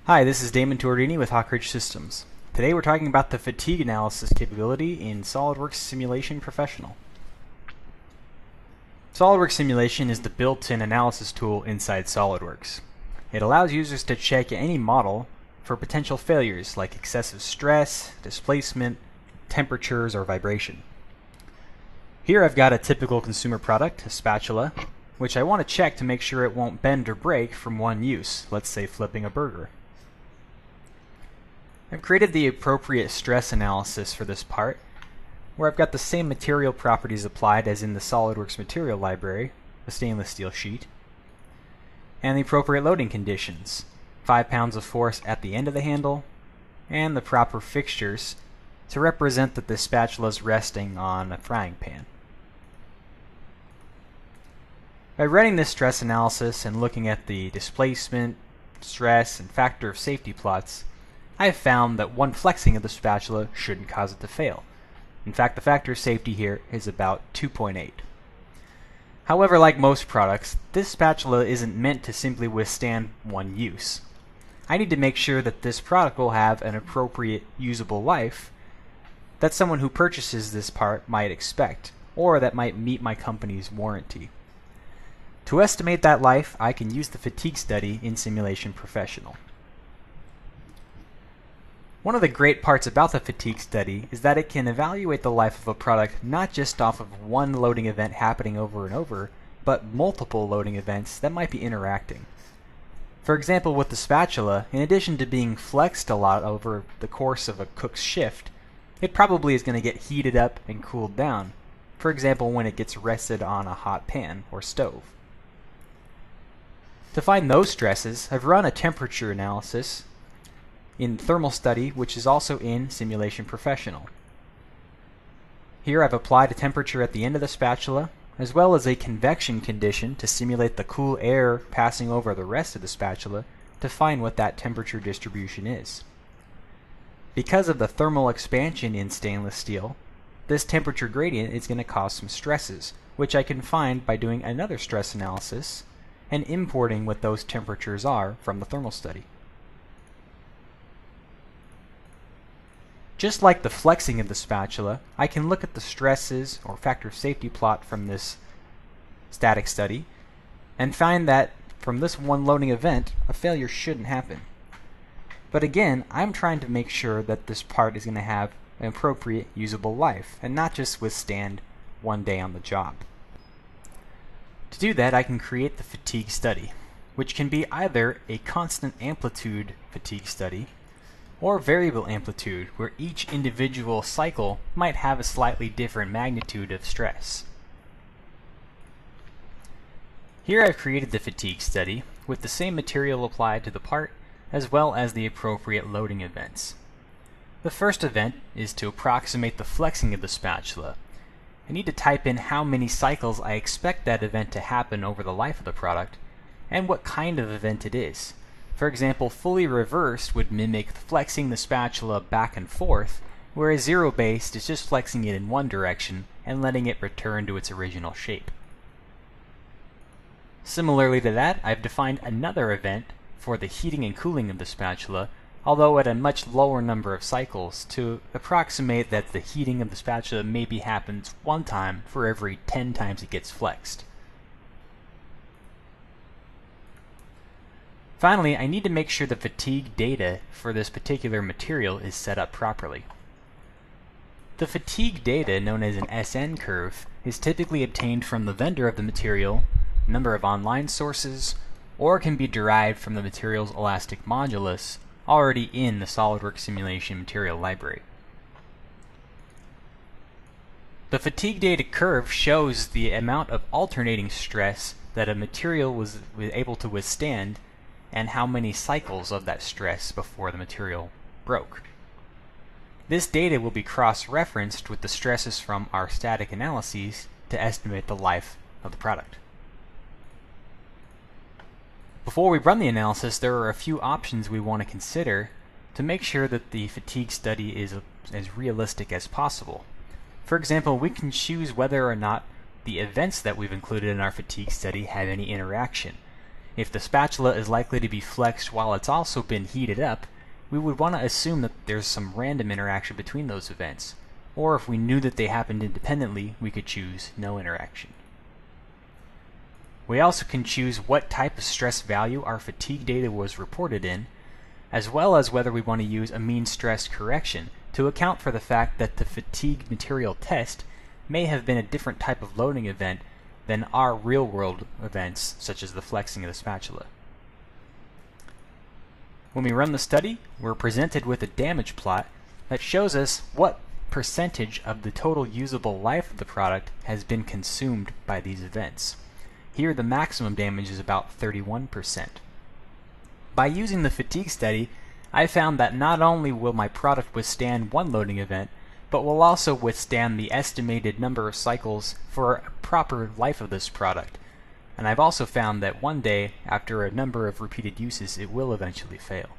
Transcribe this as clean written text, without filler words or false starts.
Hi, this is Damon Tordini with Hawkridge Systems. Today we're talking about the fatigue analysis capability in SolidWorks Simulation Professional. SolidWorks Simulation is the built-in analysis tool inside SolidWorks. It allows users to check any model for potential failures like excessive stress, displacement, temperatures, or vibration. Here I've got a typical consumer product, a spatula, which I want to check to make sure it won't bend or break from one use, let's say flipping a burger. I've created the appropriate stress analysis for this part, where I've got the same material properties applied as in the SolidWorks material library, a stainless steel sheet, and the appropriate loading conditions, 5 pounds of force at the end of the handle, and the proper fixtures to represent that the spatula is resting on a frying pan. By running this stress analysis and looking at the displacement, stress, and factor of safety plots, I have found that one flexing of the spatula shouldn't cause it to fail. In fact, the factor of safety here is about 2.8. However, like most products, this spatula isn't meant to simply withstand one use. I need to make sure that this product will have an appropriate usable life that someone who purchases this part might expect, or that might meet my company's warranty. To estimate that life, I can use the fatigue study in Simulation Professional. One of the great parts about the fatigue study is that it can evaluate the life of a product not just off of one loading event happening over and over, but multiple loading events that might be interacting. For example, with the spatula, in addition to being flexed a lot over the course of a cook's shift, it probably is going to get heated up and cooled down, for example when it gets rested on a hot pan or stove. To find those stresses, I've run a temperature analysis in Thermal Study, which is also in Simulation Professional. Here I've applied a temperature at the end of the spatula, as well as a convection condition to simulate the cool air passing over the rest of the spatula to find what that temperature distribution is. Because of the thermal expansion in stainless steel, this temperature gradient is going to cause some stresses, which I can find by doing another stress analysis and importing what those temperatures are from the thermal study. Just like the flexing of the spatula, I can look at the stresses or factor of safety plot from this static study and find that from this one loading event, a failure shouldn't happen. But again, I'm trying to make sure that this part is going to have an appropriate usable life and not just withstand one day on the job. To do that, I can create the fatigue study, which can be either a constant amplitude fatigue study or variable amplitude, where each individual cycle might have a slightly different magnitude of stress. Here I've created the fatigue study with the same material applied to the part as well as the appropriate loading events. The first event is to approximate the flexing of the spatula. I need to type in how many cycles I expect that event to happen over the life of the product and what kind of event it is. For example, fully reversed would mimic flexing the spatula back and forth, whereas zero-based is just flexing it in one direction and letting it return to its original shape. Similarly to that, I've defined another event for the heating and cooling of the spatula, although at a much lower number of cycles, to approximate that the heating of the spatula maybe happens one time for every 10 times it gets flexed. Finally, I need to make sure the fatigue data for this particular material is set up properly. The fatigue data, known as an SN curve, is typically obtained from the vendor of the material, number of online sources, or can be derived from the material's elastic modulus already in the SolidWorks Simulation Material Library. The fatigue data curve shows the amount of alternating stress that a material was able to withstand and how many cycles of that stress before the material broke. This data will be cross-referenced with the stresses from our static analyses to estimate the life of the product. Before we run the analysis, there are a few options we want to consider to make sure that the fatigue study is as realistic as possible. For example, we can choose whether or not the events that we've included in our fatigue study have any interaction. If the spatula is likely to be flexed while it's also been heated up, we would want to assume that there's some random interaction between those events. Or if we knew that they happened independently, we could choose no interaction. We also can choose what type of stress value our fatigue data was reported in, as well as whether we want to use a mean stress correction to account for the fact that the fatigue material test may have been a different type of loading event than our real-world events, such as the flexing of the spatula. When we run the study, we're presented with a damage plot that shows us what percentage of the total usable life of the product has been consumed by these events. Here, the maximum damage is about 31%. By using the fatigue study, I found that not only will my product withstand one loading event, but will also withstand the estimated number of cycles for a proper life of this product. And I've also found that one day, after a number of repeated uses, it will eventually fail.